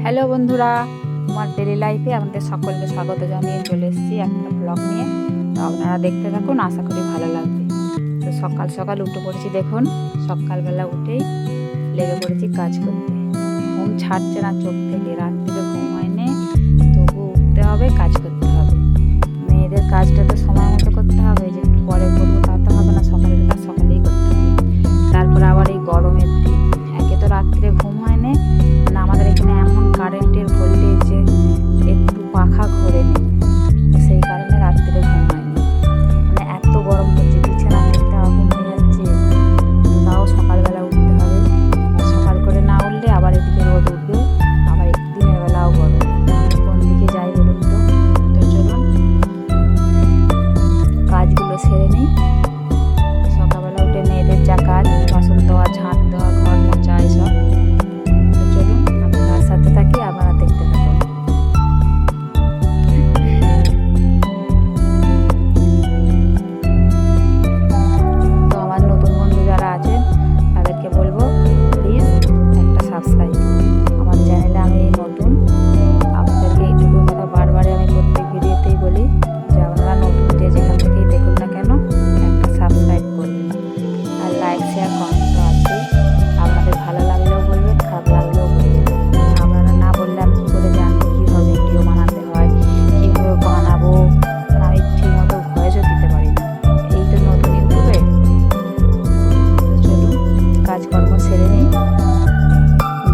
Hello বন্ধুরা, আমার daily লাইফে আমাদের সকলকে স্বাগত জানিয়ে চলে এসেছি একটা ব্লগ নিয়ে। তো আপনারা দেখতে থাকুন, আশা করি ভালো লাগবে। তো সকাল সকাল উঠে পড়েছি, দেখুন সকালবেলা উঠেই লেগে পড়েছি কাজ করতে। ঘুম ছাড়ছে না চোখ থেকে, রাত থেকে ঘুম হয়নি, তবু উঠতে হবে, কাজ করতে হবে। মেয়েদের কাজটা তো সময় মতো করতে হবে, যে একটু পরে করবো তা তো হবে না, সকালের কাজ সকালেই করতে হবে। তারপরে আবার এই গরমের দিন, একে তো রাত্রে ঘুম হয়নি, না আমাদের এখানে এমন কারেন্টের ভোল্টেজ যে একটু পাখা ঘোরে নেই, সেই কারণে রাত্রে ঘুম হয়নি। মানে এত গরম পড়ছে, বিছানা থেকে আগুন হয়ে যাচ্ছে। তাও সকালবেলা উঠতে হবে, সকাল করে না উঠলে আবার এদিকে রোদ উঠবে, আবার দিনের বেলাও গরম। কোন দিকে যাই বলুন তো? তো চলুন কাজগুলো সেরে নিই। সকালবেলা উঠে মেয়েদের যা কাজ, বাসন ধোয়া, ঝাঁট দেওয়া, ঘর মোছা, এসব। তো চলুন আমি তার সাথে থাকি, আপনারা দেখতে থাকুন। তো আমার নতুন বন্ধু যারা আছেন তাদেরকে বলবো, প্লিজ একটা সাবস্ক্রাইব। আমার চ্যানেলে আমি নতুন, আপনাদেরকে এইটুকু কথা বারবারই আমি প্রত্যেক ভিডিওতেই বলি যে আপনারা নতুন যে যেখান থেকেই দেখুন না কেন, একটা সাবস্ক্রাইব করবেন। আর লাইক, শেয়ার, কমেন্ট তো আছেই। আপনাদের ভালো লাগলেও বলবেন, খারাপ লাগলেও বলবেন। আপনারা না বললে আমি কী করে জানবো কীভাবে ভিডিও বানাতে হয়, কীভাবে বানাবো? কারণ আমি ঠিক মতো ভয়েসও দিতে পারি না, এই তো নতুন ইউটিউবে। তো চলুন কাজকর্ম সেরে নিই।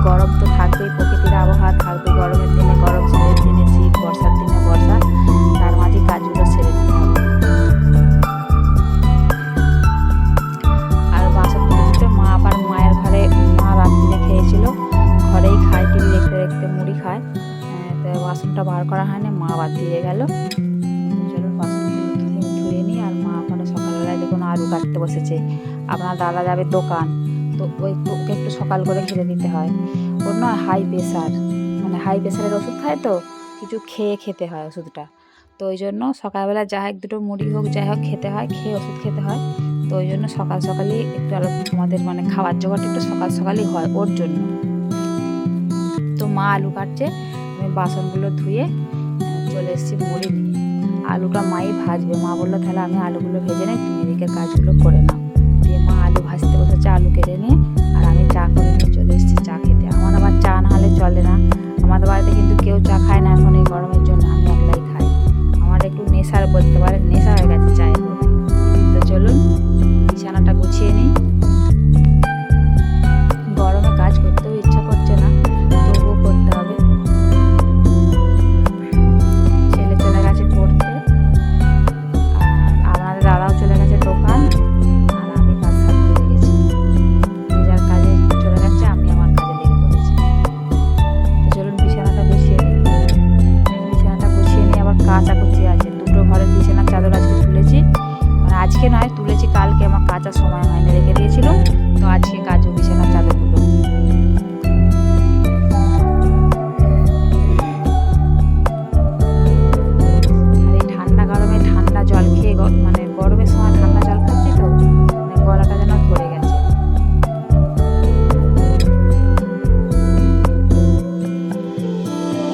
গরম তো থাকবেই, প্রকৃতির আবহাওয়া থাকবে, গরমের দিনে গরম, শীতের দিনে শীত, বর্ষার দিনে বর্ষা, তার মাঝে কাজগুলো সেরে নিতে হবে। আর বাসনগুলো ধুতে মা আবার মায়ের ঘরে, মা রাত্রিরে খেয়েছিল, ঘরেই খায়, টিভি দেখতে দেখতে মুড়ি খায়। তো বাসনটা বার করা হয়নি, মা আবার দিয়ে গেল। চলুন বাসনগুলো ধুয়ে নিই। আর মা ওখানে সকালবেলায় দেখুন আলু কাটতে বসেছে। আপনার দাদা যাবে দোকান, তো ওকে একটু সকাল করে খেতে দিতে হয়। ওর না হাই প্রেশার, মানে হাই প্রেশারের ওষুধ খায়, তো কিছু খেতে হয় ওষুধটা। তো ওই জন্য সকালবেলা যা হোক দুটো মুড়ি হোক যাই হোক খেতে হয়, খেয়ে ওষুধ খেতে হয়। তো ওই জন্য সকাল সকালই একটু আমাদের মানে খাওয়ার জোগাড়টা একটু সকাল সকালই হয় ওর জন্য। তো মা আলু কাটছে, আমি বাসনগুলো ধুয়ে চলে এসেছি মুড়ি নিয়ে। আলুটা মাই ভাজবে, মা বললো তাহলে আমি আলুগুলো ভেজে নেই, তুমি এদিকে কাজগুলো করে নাও। দিয়ে মা আলু ভাজতে বসেছে, আলু কেটে নিয়ে। আর আমি চা করে নিয়ে চলে এসেছি চা খেতে। আমার আবার চা না হলে চলে না। আমাদের বাড়িতে কিন্তু কেউ চা খায় না এখন এই গরমের জন্য, আমি একলাই খাই। আমার একটু নেশার বলতে পারেন, নেশা হয়ে গেছে চায়ের প্রতি। তো চলুন বিছানাটা গুছিয়ে নিই। গরমে কাজ করতেও ইচ্ছা করছে না, তবুও করতে হবে। ছেলে চলে গেছে পড়তে, আর আপনাদের দাদাও চলে গেছে দোকান, আর আমি কাজ সারতে লেগেছি। যে যার কাজে চলে গেছে, আমি আমার কাজে লেগে পড়েছি। তো চলুন বিছানাটা গুছিয়ে নিই। বিছানাটা গুছিয়ে নিয়ে আবার কাচাকুচি আছে, দুটো ঘরের বিছানার চাদর আজকে তুলেছি। মানে আজকে নয়, তুলেছি কালকে, আমার কাচার সময় হয়নি, রেখে দিয়েছিলাম। তো আজকে কাচবো বিছানার চাদরগুলো। আর এই ঠান্ডা গরমে ঠান্ডা জল খেয়ে, মানে গরমের সময় ঠান্ডা জল খাচ্ছি, তো মানে গলাটা যেন ধরে গেছে।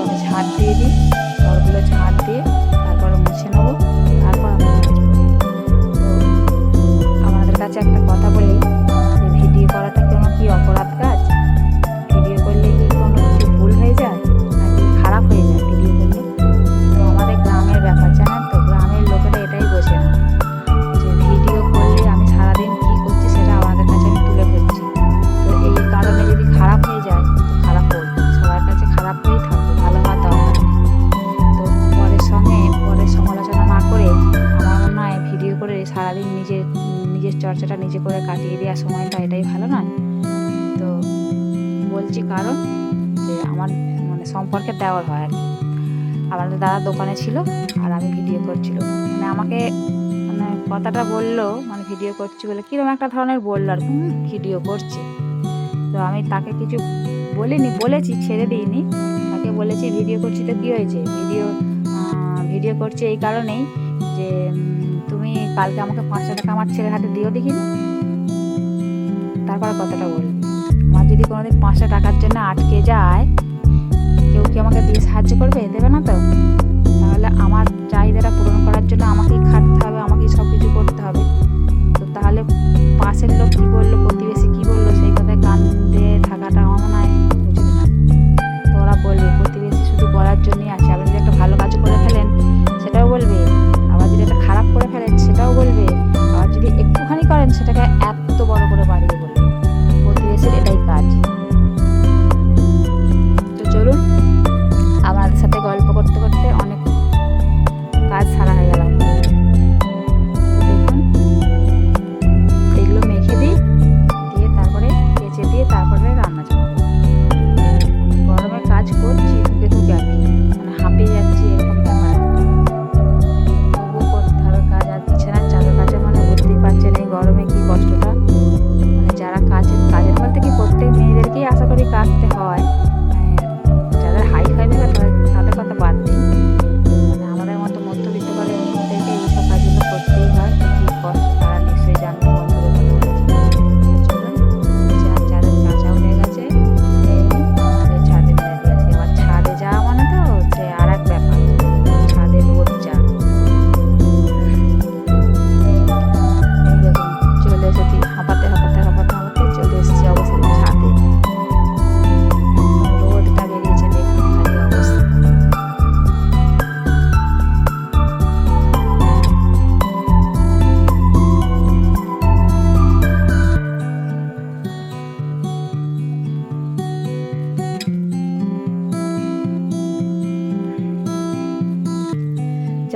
আমি ঝাঁট দিয়ে দিই, ঘরগুলো ঝাঁট দিয়ে তারপরে মুছে নেবো, তারপর আমি কাচবো। তো আপনাদের কাছে একটা কথা বলি, যে ভিডিও করাটা কোনো কি অপরাধ কাজ? ভিডিও করলে কি কোনো কিছু ভুল হয়ে যায়, নাকি খারাপ হয়ে যায় ভিডিও করলে? তো আমাদের গ্রামের ব্যাপার, জানেন তো, গ্রামের লোকেরা এটাই বোঝে না, যে ভিডিও করলে আমি সারাদিন কী করছি সেটা আপনাদের কাছে আমি তুলে ধরছি। তো এই কারণে যদি খারাপ হয়ে যায়, তো খারাপ হোক, সবার কাছে খারাপ হয়েই থাকবে, ভালো হওয়ার দরকার নেই। তো পরের সমালোচনা না করে, আমার মনে হয় ভিডিও করে সারাদিন নিজের চর্চাটা নিজে করে কাটিয়ে দেওয়ার সময়টা, এটাই ভালো নয়? তো বলছি কারণ, যে আমার মানে সম্পর্কে দেওয়ার হয় আর কি। আমাদের দাদা দোকানে ছিল, আর আমি ভিডিও করছিল, মানে আমাকে মানে কথাটা বললো, মানে ভিডিও করছি বলে কীরকম একটা ধরনের বললো আর কি, ভিডিও করছে। তো আমি তাকে কিছু বলিনি, বলেছি ছেড়ে দিইনি, তাকে বলেছি ভিডিও করছি তো কী হয়েছে, ভিডিও করছি এই কারণেই যে তুমি কালকে আমাকে 500 টাকা আমার ছেলের হাতে দিও দেখিনি। তারপরে কথাটা বলবি, আমার যদি কোনোদিন 500 টাকার জন্য আটকে যায়,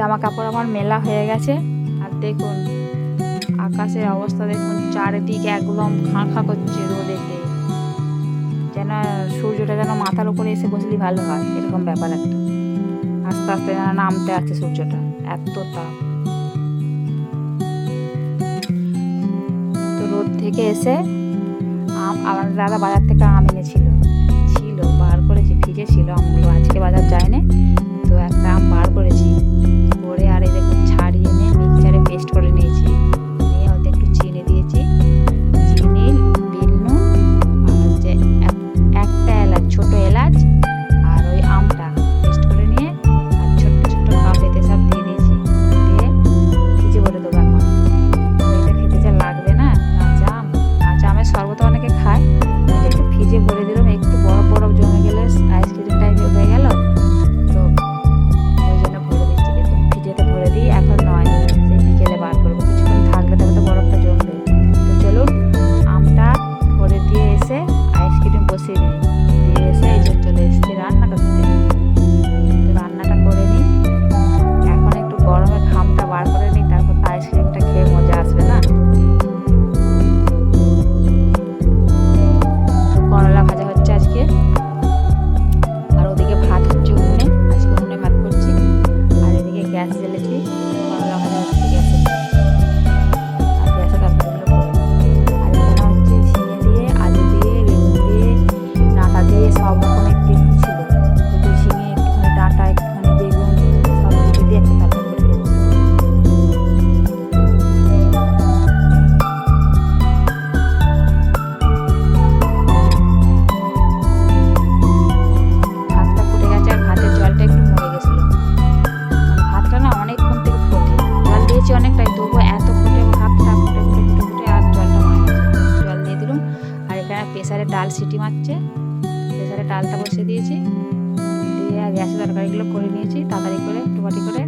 জামা কাপড় আমার মেলা হয়ে গেছে। আর দেখুন আকাশের অবস্থা, দেখুন চারিদিকে একদম খাঁ খাঁ করছে রোদেতে, যেন সূর্যটা যেন মাথার উপরে এসে বসলেই ভালো হয়, এরকম ব্যাপার একটা। আস্তে আস্তে যেন নামতে আছে সূর্যটা, এত তাপ। তো রোদ থেকে এসে আমার দাদা বাজার থেকে আম এনেছিল, বার করেছি, ফ্রিজে ছিল আমগুলো, আজকে বাজার যায়নি। তো একটা আম বার করেছি করে, আর এই দেখুন ছাড়িয়ে নিয়ে মিক্সচারে পেস্ট করে নিয়েছি, নিয়ে ওতে একটু চিনি দিয়েছি, চিনি, বিট নুন, আর হচ্ছে একটা এলাচ, ছোট এলাচ, আর ওই আমটা পেস্ট করে নিয়ে আর ছোট্ট ছোট্ট কাপেতে সব দিয়ে দিয়েছি, দিয়ে ফ্রিজে ভরে দেবো এখন। তো এটা খেতে যা লাগবে না, কাঁচা আমের শরবত অনেকে খায়, এটা একটু ফ্রিজে ভরে দিলাম, একটু বরফ বরফ জমে গেলে আইসক্রিম টাইপের হয়ে গেল, তো ওই জন্য ভরে দিচ্ছি। দেখুন ফ্রিজেতে ভরে দিই, এখন নয়, সেই বিকেলে বার করবো, কিছুক্ষণ থাকলে তবে তো বরফটা জমবে। তো চলুন আমটা ভরে দিয়ে এসে আইসক্রিম বসিয়ে দিই, দিয়ে এসে এই যে চলে এসেছি রান্না করতে। তো রান্নাটা করে নিই, এখন একটু গরমে ঘামটা বার করে নিই, তারপর তো আইসক্রিমটা খেয়ে মজা আসবে না। তো করলা ভাজা হচ্ছে আজকে, আর ওদিকে ভাত হচ্ছে উনুনে, আজকে উনুনে ভাত করছি, আর এদিকে গ্যাস জ্বেলেছি, করলা ভাজা হচ্ছে গ্যাসে, আর গ্যাসে তরকারিগুলো করে। আর এখানে হচ্ছে ঝিঙে দিয়ে, আলু দিয়ে, বেগুন দিয়ে, ডাঁটা দিয়ে সব রকম একটু একটু ছিল, দুটো ঝিঙে, একটুখানি ডাঁটা, একটুখানি বেগুন, সব কিছু দিয়ে একটা তরকারি করে ফেলছি। ভাতটা ফুটে গেছে, আর ভাতের জলটা একটু মরে গেছিলো, মানে ভাতটা না অনেকক্ষণ থেকে ফোটে, জল দিয়েছি অনেকটাই, তবুও এত ফোটে ভাতটা, ফুটে ফুটে ফুটে ফুটে আর জলটা মরে গেছে। জল দিয়ে দিলাম, আর এখানে প্রেসারে ডাল সিটি মারছে, প্রেসারে ডালটা বসিয়ে দিয়েছি, দিয়ে আর গ্যাসে তরকারিগুলো করে নিয়েছি তাড়াতাড়ি করে, টুপাটি করে।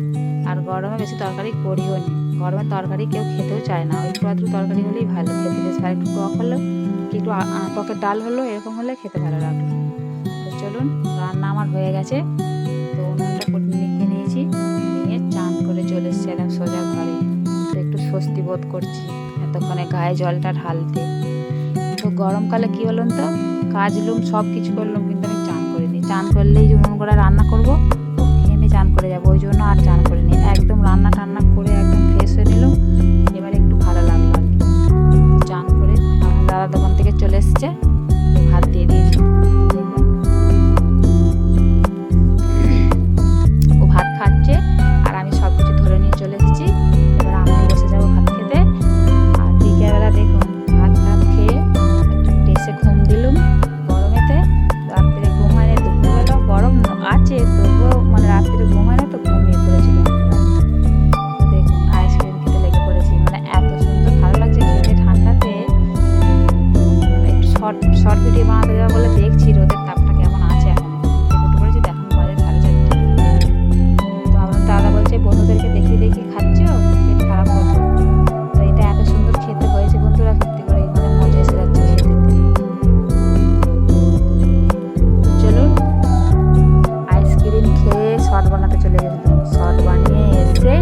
আর গরমে বেশি তরকারি করিও নি, গরমে তরকারি কেউ খেতেও চায় না, একটু আধটু তরকারি হলেই ভালো খেতে, বেশ ভালো, একটু টক হলো কি, একটু টকের ডাল হলো, এরকম হলে খেতে ভালো লাগলো। তো চলুন রান্না আমার হয়ে গেছে, তো উনুনটা নিয়ে নিয়েছি, নিয়ে চান করে চলে এসেছি একদম সোজা ঘরে। তো একটু স্বস্তি বোধ করছি এতক্ষণে গায়ে জলটা ঢালতে। তো গরমকালে কী বলুন তো, কাজলুম সব কিছু করলাম, কিন্তু আমি চান করিনি। চান করলেই যে উনুন করে রান্না করবো, ঘেমে চান করে যাবো, ওই জন্য আর চান করিনি, একদম রান্না টান্না করে একদম ফ্রেশ হয়ে নিলাম, এবার একটু ভালো লাগলো আর কি। চান করে আমার দাদা দোকান থেকে চলে এসছে, ভাত দিয়ে দিয়েছি, দেখুন ও ভাত খাচ্ছে, আর আমি সব কিছু ধরে নিয়ে চলে এসেছি, এবার আমি বসে যাবো ভাত খেতে। আর বিকেলবেলা দেখুন ভাত টাত খেয়ে একটা টেসে ঘুম দিলুম গরমেতে, রাত্রে ঘুম হয় না, দুপুরবেলা গরম আছে তবুও মানে রাত্রে ঘুম হয় না, তো ঘুমিয়ে পড়েছিল। দেখুন আইসক্রিম খেতে লেগে পড়েছি, মানে এত সুন্দর ভালো লাগছে খেতে ঠান্ডাতে। একটু শর্ট ভিডিও বানাতে যাবো বলে দেখছি রোদের তাপটা কেমন আছে, এখন উঠে পড়েছি, এখন বাজে 4:30। তো আমার দাদা বলছে বন্ধুদেরকে দেখিয়ে দেখিয়ে খাচ্ছ, পেট খারাপ হবে। তো এটা এত সুন্দর খেতে হয়েছে বন্ধুরা, সত্যি করে মানে মজা এসে যাচ্ছে খেতে। তো চলুন আইসক্রিম খেয়ে শর্ট বানাতে চলে গেছিলাম, শর্ট বানিয়ে এসে